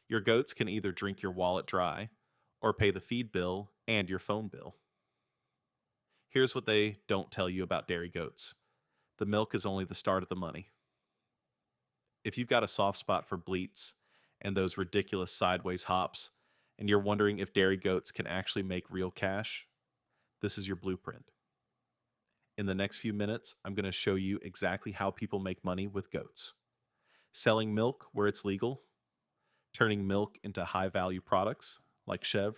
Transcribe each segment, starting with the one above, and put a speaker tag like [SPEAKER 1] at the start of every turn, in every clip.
[SPEAKER 1] Your goats can either drink your wallet dry or pay the feed bill and your phone bill. Here's what they don't tell you about dairy goats: the milk is only the start of the money. If you've got a soft spot for bleats and those ridiculous sideways hops, and you're wondering if dairy goats can actually make real cash, this is your blueprint. In the next few minutes, I'm going to show you exactly how people make money with goats: selling milk where it's legal, turning milk into high value products like chèvre,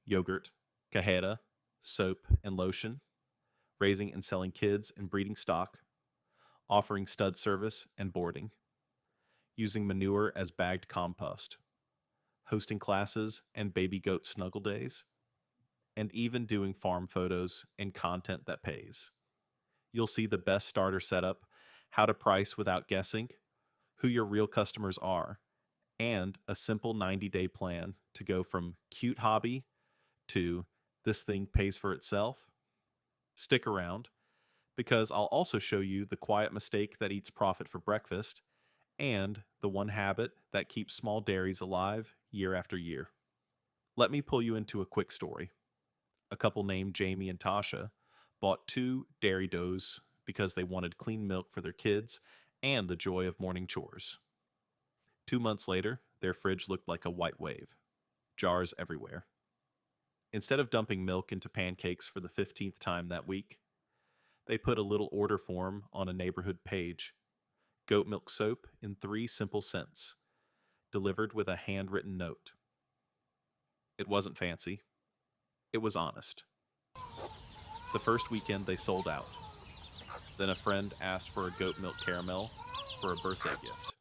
[SPEAKER 1] yogurt, cajeta, soap, and lotion, raising and selling kids and breeding stock, offering stud service and boarding, using manure as bagged compost, hosting classes and baby goat snuggle days, and even doing farm photos and content that pays. You'll see the best starter setup, how to price without guessing, who your real customers are, and a simple 90-day plan to go from cute hobby to this thing pays for itself. Stick around, because I'll also show you the quiet mistake that eats profit for breakfast and the one habit that keeps small dairies alive year after year. Let me pull you into a quick story. A couple named Jamie and Tasha bought two dairy does because they wanted clean milk for their kids and the joy of morning chores. 2 months later, their fridge looked like a white wave. Jars everywhere. Instead of dumping milk into pancakes for the 15th time that week, they put a little order form on a neighborhood page: goat milk soap in 3 simple cents, delivered with a handwritten note. It wasn't fancy. It was honest. The first weekend they sold out. Then a friend asked for a goat milk caramel for a birthday gift.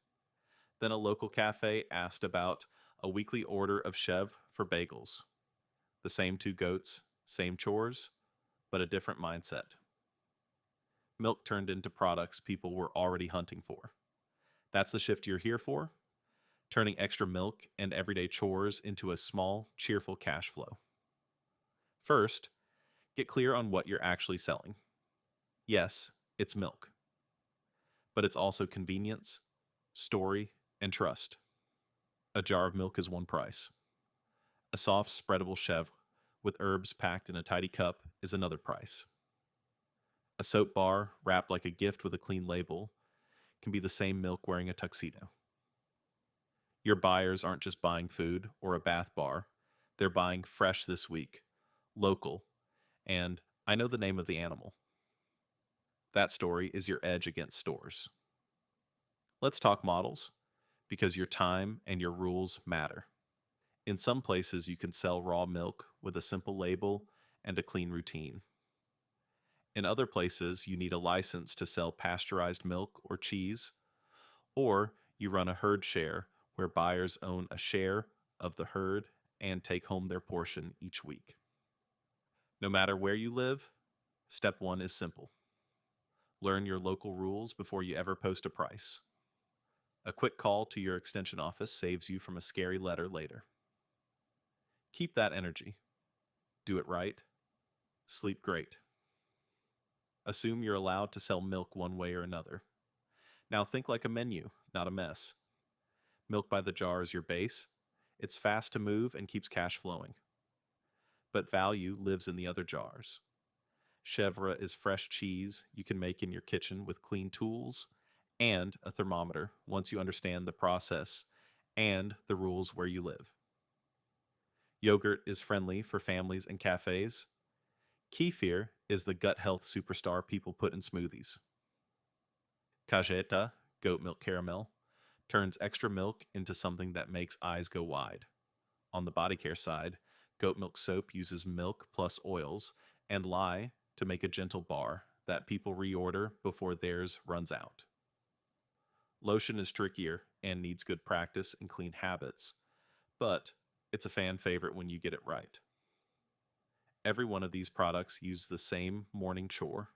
[SPEAKER 1] Then a local cafe asked about a weekly order of chèvre for bagels. The same 2 goats, same chores, but a different mindset. Milk turned into products people were already hunting for. That's the shift you're here for: turning extra milk and everyday chores into a small, cheerful cash flow. First, get clear on what you're actually selling. Yes, it's milk, but it's also convenience, story, and trust. A jar of milk is one price. A soft, spreadable chèvre with herbs packed in a tidy cup is another price. A soap bar wrapped like a gift with a clean label can be the same milk wearing a tuxedo. Your buyers aren't just buying food or a bath bar, they're buying fresh this week, local, and I know the name of the animal. That story is your edge against stores. Let's talk models, because your time and your rules matter. In some places, you can sell raw milk with a simple label and a clean routine. In other places, you need a license to sell pasteurized milk or cheese, or you run a herd share where buyers own a share of the herd and take home their portion each week. No matter where you live, step 1 is simple: learn your local rules before you ever post a price. A quick call to your extension office saves you from a scary letter later. Keep that energy. Do it right. Sleep great. Assume you're allowed to sell milk one way or another. Now think like a menu, not a mess. Milk by the jar is your base. It's fast to move and keeps cash flowing. But value lives in the other jars. Chèvre is fresh cheese you can make in your kitchen with clean tools and a thermometer once you understand the process and the rules where you live. Yogurt is friendly for families and cafes. Kefir is the gut health superstar people put in smoothies. Cajeta, goat milk caramel, turns extra milk into something that makes eyes go wide. On the body care side, goat milk soap uses milk plus oils and lye to make a gentle bar that people reorder before theirs runs out. Lotion is trickier and needs good practice and clean habits, but it's a fan favorite when you get it right. Every one of these products uses the same morning chore,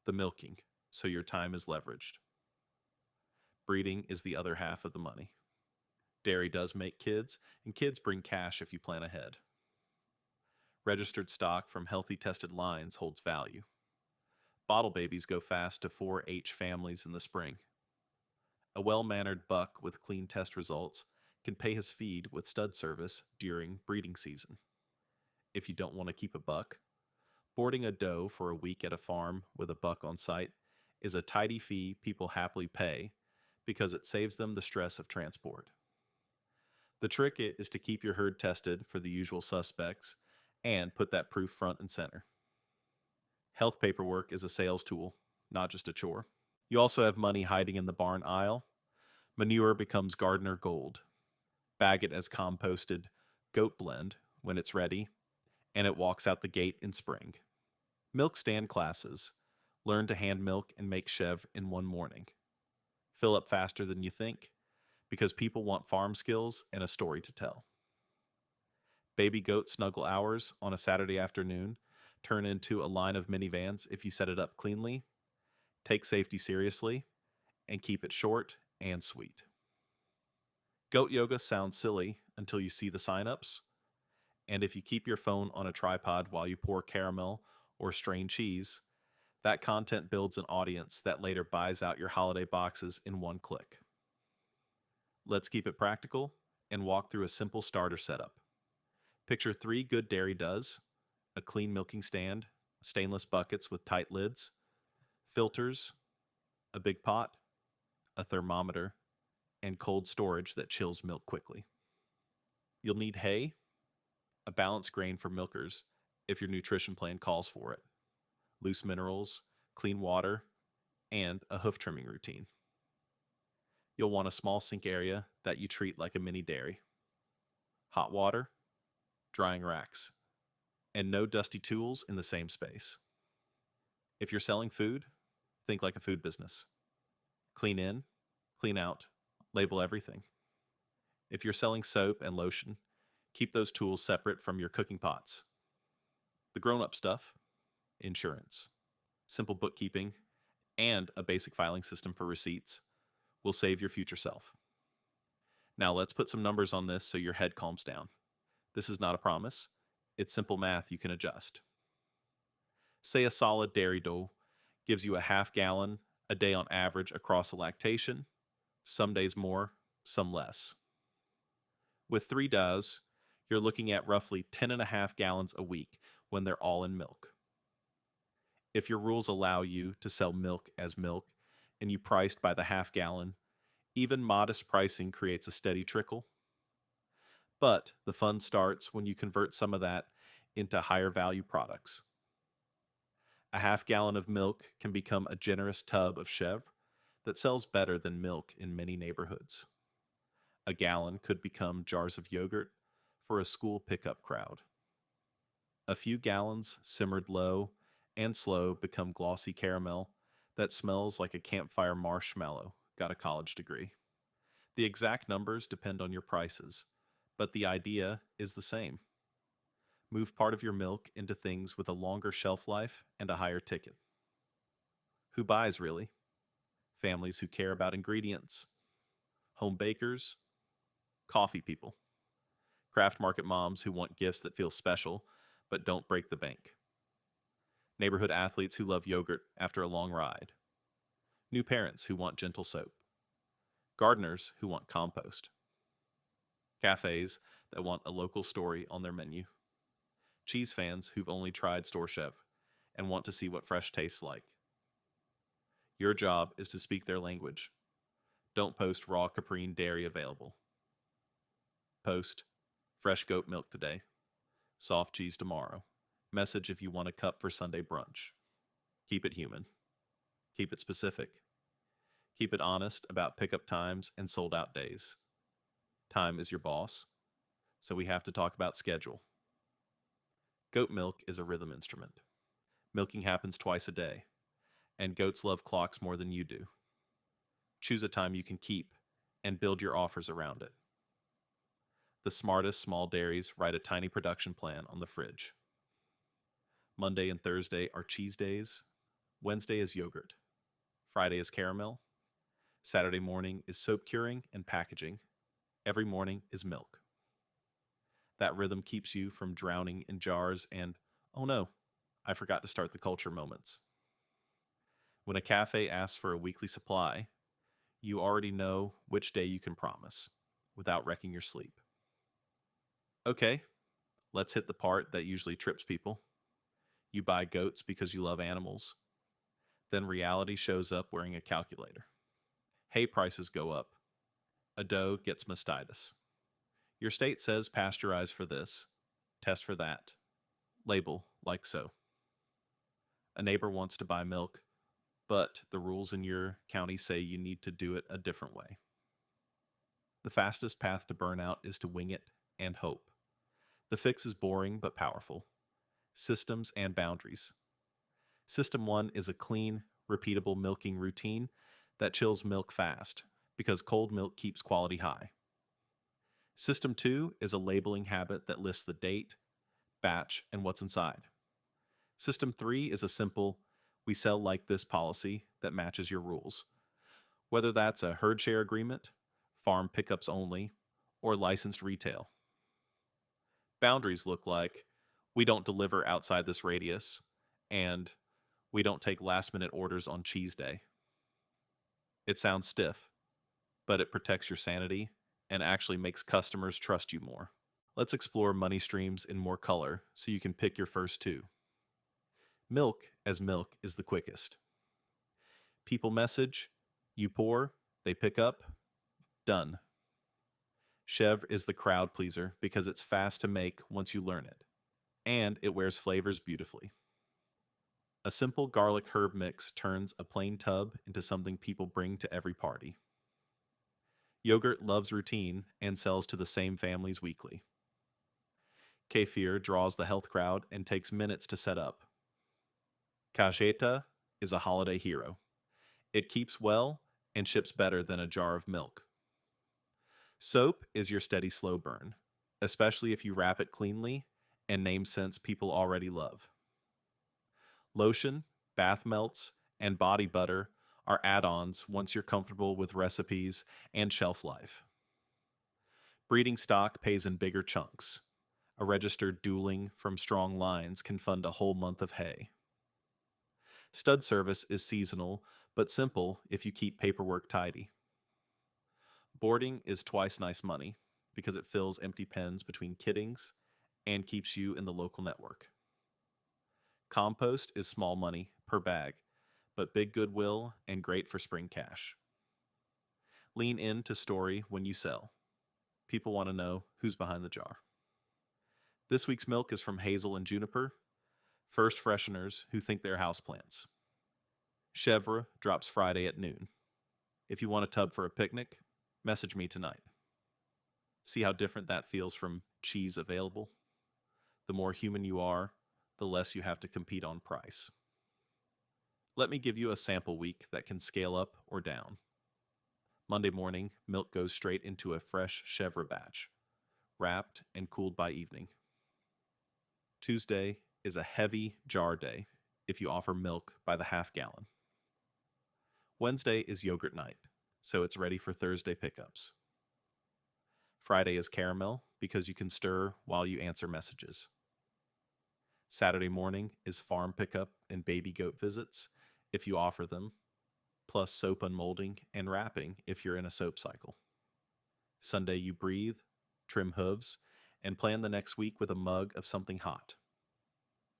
[SPEAKER 1] the milking, so your time is leveraged. Breeding is the other half of the money. Dairy does make kids, and kids bring cash if you plan ahead. Registered stock from healthy tested lines holds value. Bottle babies go fast to 4-H families in the spring. A well-mannered buck with clean test results can pay his feed with stud service during breeding season. If you don't want to keep a buck, boarding a doe for a week at a farm with a buck on site is a tidy fee people happily pay because it saves them the stress of transport. The trick is to keep your herd tested for the usual suspects and put that proof front and center. Health paperwork is a sales tool, not just a chore. You also have money hiding in the barn aisle. Manure becomes gardener gold. Bag it as composted goat blend when it's ready, and it walks out the gate in spring. Milk stand classes. Learn to hand milk and make chèvre in one morning. Fill up faster than you think, because people want farm skills and a story to tell. Baby goat snuggle hours on a Saturday afternoon turn into a line of minivans if you set it up cleanly, take safety seriously, and keep it short and sweet. Goat yoga sounds silly until you see the signups, and if you keep your phone on a tripod while you pour caramel or strain cheese, that content builds an audience that later buys out your holiday boxes in one click. Let's keep it practical and walk through a simple starter setup. Picture 3 good dairy does, a clean milking stand, stainless buckets with tight lids, filters, a big pot, a thermometer, and cold storage that chills milk quickly. You'll need hay, a balanced grain for milkers if your nutrition plan calls for it, loose minerals, clean water, and a hoof trimming routine. You'll want a small sink area that you treat like a mini dairy. Hot water, drying racks, and no dusty tools in the same space. If you're selling food, think like a food business. Clean in, clean out, label everything. If you're selling soap and lotion, keep those tools separate from your cooking pots. The grown-up stuff, insurance, simple bookkeeping, and a basic filing system for receipts will save your future self. Now let's put some numbers on this so your head calms down. This is not a promise. It's simple math you can adjust. Say a solid dairy doe gives you a half gallon a day on average across a lactation, some days more, some less. With 3 does, you're looking at roughly 10.5 gallons a week when they're all in milk. If your rules allow you to sell milk as milk and you priced by the half gallon, even modest pricing creates a steady trickle. But the fun starts when you convert some of that into higher value products. A half gallon of milk can become a generous tub of chèvre that sells better than milk in many neighborhoods. A gallon could become jars of yogurt for a school pickup crowd. A few gallons simmered low and slow become glossy caramel that smells like a campfire marshmallow got a college degree. The exact numbers depend on your prices, but the idea is the same. Move part of your milk into things with a longer shelf life and a higher ticket. Who buys, really? Families who care about ingredients, home bakers, coffee people, craft market moms who want gifts that feel special but don't break the bank, neighborhood athletes who love yogurt after a long ride, new parents who want gentle soap, gardeners who want compost, cafes that want a local story on their menu, cheese fans who've only tried store chèvre and want to see what fresh tastes like. Your job is to speak their language. Don't post raw caprine dairy available. Post fresh goat milk today, soft cheese tomorrow. Message if you want a cup for Sunday brunch. Keep it human. Keep it specific. Keep it honest about pickup times and sold out days. Time is your boss, so we have to talk about schedule. Goat milk is a rhythm instrument. Milking happens twice a day, and goats love clocks more than you do. Choose a time you can keep and build your offers around it. The smartest small dairies write a tiny production plan on the fridge. Monday and Thursday are cheese days. Wednesday is yogurt. Friday is caramel. Saturday morning is soap curing and packaging. Every morning is milk. That rhythm keeps you from drowning in jars and, oh no, I forgot to start the culture moments. When a cafe asks for a weekly supply, you already know which day you can promise. without wrecking your sleep. Okay, let's hit the part that usually trips people. You buy goats because you love animals. Then reality shows up wearing a calculator. Hay prices go up. A doe gets mastitis. Your state says pasteurize for this, test for that, label like so. A neighbor wants to buy milk, but the rules in your county say you need to do it a different way. The fastest path to burnout is to wing it and hope. The fix is boring but powerful. Systems and boundaries. System 1 is a clean, repeatable milking routine that chills milk fast, because cold milk keeps quality high. System 2 is a labeling habit that lists the date, batch, and what's inside. System 3 is a simple, we sell like this policy that matches your rules. Whether that's a herd share agreement, farm pickups only, or licensed retail. Boundaries look like, we don't deliver outside this radius, and we don't take last-minute orders on cheese day. It sounds stiff, but it protects your sanity and actually makes customers trust you more. Let's explore money streams in more color so you can pick your first two. Milk as milk is the quickest. People message, you pour, they pick up, done. Chèvre is the crowd pleaser because it's fast to make once you learn it, and it wears flavors beautifully. A simple garlic herb mix turns a plain tub into something people bring to every party. Yogurt loves routine and sells to the same families weekly. Kefir draws the health crowd and takes minutes to set up. Cajeta is a holiday hero. It keeps well and ships better than a jar of milk. Soap is your steady slow burn, especially if you wrap it cleanly and name scents people already love. Lotion, bath melts, and body butter are add-ons once you're comfortable with recipes and shelf life. Breeding stock pays in bigger chunks. A registered dueling from strong lines can fund a whole month of hay. Stud service is seasonal, but simple if you keep paperwork tidy. Boarding is twice nice money because it fills empty pens between kiddings and keeps you in the local network. Compost is small money per bag, but big goodwill and great for spring cash. Lean into story when you sell. People want to know who's behind the jar. This week's milk is from Hazel and Juniper, first fresheners who think they're houseplants. Chèvre drops Friday at noon. If you want a tub for a picnic, message me tonight. See how different that feels from cheese available? The more human you are, the less you have to compete on price. Let me give you a sample week that can scale up or down. Monday morning, milk goes straight into a fresh chèvre batch, wrapped and cooled by evening. Tuesday is a heavy jar day if you offer milk by the half gallon. Wednesday is yogurt night, so it's ready for Thursday pickups. Friday is caramel because you can stir while you answer messages. Saturday morning is farm pickup and baby goat visits if you offer them, plus soap unmolding and wrapping if you're in a soap cycle. Sunday you breathe, trim hooves, and plan the next week with a mug of something hot.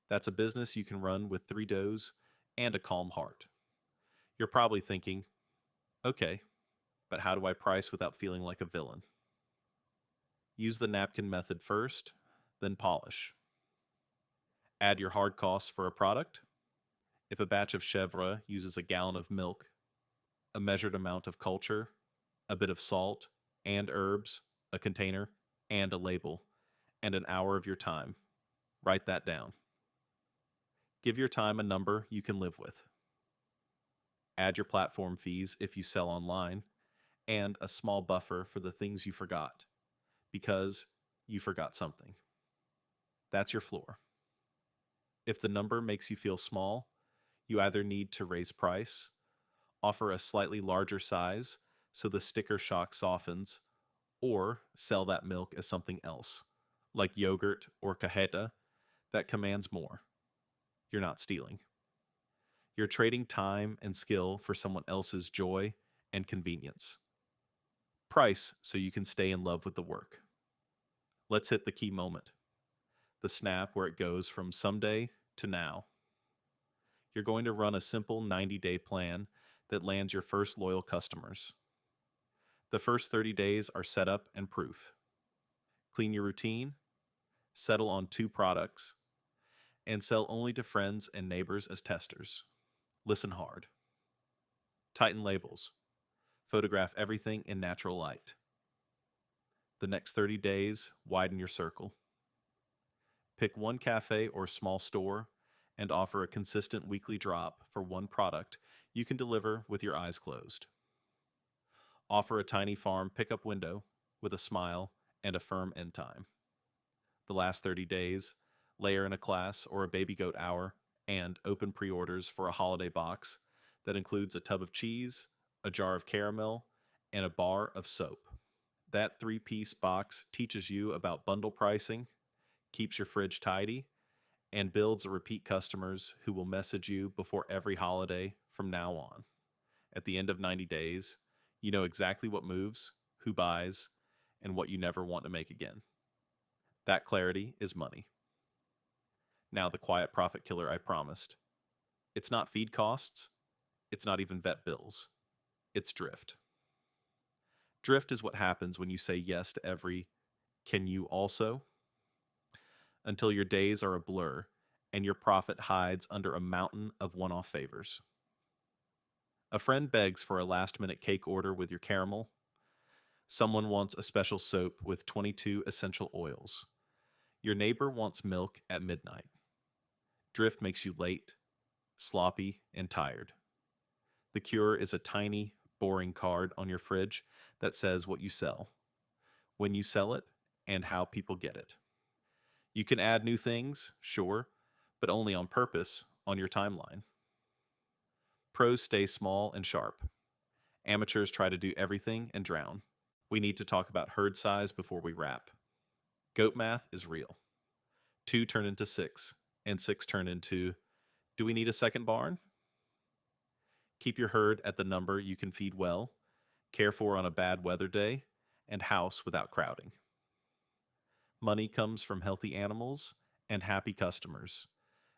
[SPEAKER 1] That's a business you can run with 3 does and a calm heart. You're probably thinking, okay, but how do I price without feeling like a villain? Use the napkin method first, then polish. Add your hard costs for a product. If a batch of chèvre uses a gallon of milk, a measured amount of culture, a bit of salt and herbs, a container, and a label, and an hour of your time, write that down. Give your time a number you can live with. Add your platform fees if you sell online, and a small buffer for the things you forgot, because you forgot something. That's your floor. If the number makes you feel small, you either need to raise price, offer a slightly larger size so the sticker shock softens, or sell that milk as something else, like yogurt or cajeta, that commands more. You're not stealing. You're trading time and skill for someone else's joy and convenience. Price so you can stay in love with the work. Let's hit the key moment, the snap where it goes from someday to now. You're going to run a simple 90-day plan that lands your first loyal customers. The first 30 days are setup and proof. Clean your routine, settle on 2 products, and sell only to friends and neighbors as testers. Listen hard. Tighten labels. Photograph everything in natural light. The next 30 days, widen your circle. Pick one cafe or small store and offer a consistent weekly drop for one product you can deliver with your eyes closed. Offer a tiny farm pickup window with a smile and a firm end time. The last 30 days, layer in a class or a baby goat hour and open pre-orders for a holiday box that includes a tub of cheese, a jar of caramel, and a bar of soap. That 3-piece box teaches you about bundle pricing, keeps your fridge tidy, and builds repeat customers who will message you before every holiday from now on. At the end of 90 days, you know exactly what moves, who buys, and what you never want to make again. That clarity is money. Now the quiet profit killer I promised. It's not feed costs. It's not even vet bills. It's drift. Drift is what happens when you say yes to every "can you also?" until your days are a blur and your profit hides under a mountain of one-off favors. A friend begs for a last-minute cake order with your caramel. Someone wants a special soap with 22 essential oils. Your neighbor wants milk at midnight. Drift makes you late, sloppy, and tired. The cure is a tiny, boring card on your fridge that says what you sell, when you sell it, and how people get it. You can add new things, sure, but only on purpose on your timeline. Pros stay small and sharp. Amateurs try to do everything and drown. We need to talk about herd size before we wrap. Goat math is real. 2 turn into 6, and 6 turn into, do we need a second barn? Keep your herd at the number you can feed well, care for on a bad weather day, and house without crowding. Money comes from healthy animals and happy customers,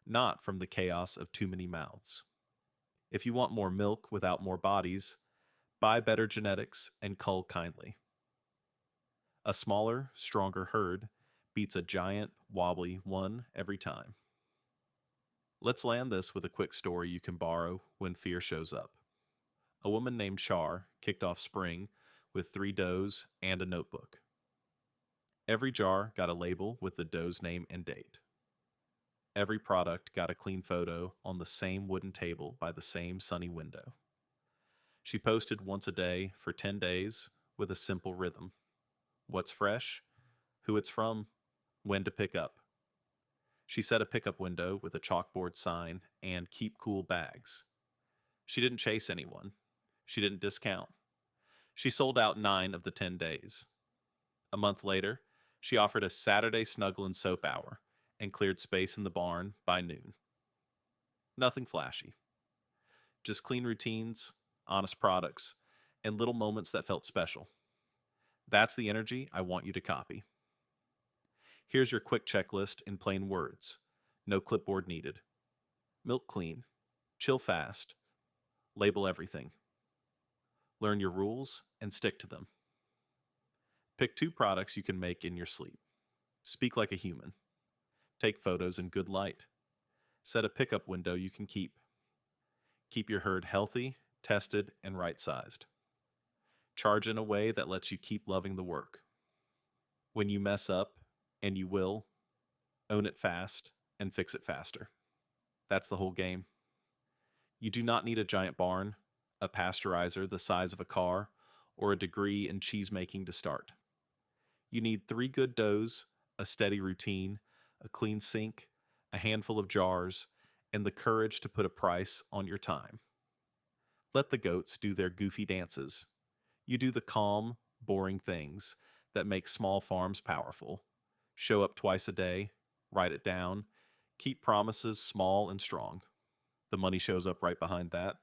[SPEAKER 1] not from the chaos of too many mouths. If you want more milk without more bodies, buy better genetics and cull kindly. A smaller, stronger herd beats a giant, wobbly one every time. Let's land this with a quick story you can borrow when fear shows up. A woman named Char kicked off spring with 3 does and a notebook. Every jar got a label with the doe's name and date. Every product got a clean photo on the same wooden table by the same sunny window. She posted once a day for 10 days with a simple rhythm. What's fresh, who it's from, when to pick up. She set a pickup window with a chalkboard sign and keep cool bags. She didn't chase anyone. She didn't discount. She sold out 9 of the 10 days. A month later, she offered a Saturday snuggle and soap hour and cleared space in the barn by noon. Nothing flashy. Just clean routines, honest products, and little moments that felt special. That's the energy I want you to copy. Here's your quick checklist in plain words. No clipboard needed. Milk clean. Chill fast. Label everything. Learn your rules and stick to them. Pick 2 products you can make in your sleep. Speak like a human. Take photos in good light. Set a pickup window you can keep. Keep your herd healthy, tested, and right-sized. Charge in a way that lets you keep loving the work. When you mess up, and you will, own it fast and fix it faster. That's the whole game. You do not need a giant barn, a pasteurizer the size of a car, or a degree in cheese making to start. You need 3 good doughs, a steady routine, a clean sink, a handful of jars, and the courage to put a price on your time. Let the goats do their goofy dances. You do the calm, boring things that make small farms powerful. Show up twice a day, write it down, keep promises small and strong. The money shows up right behind that.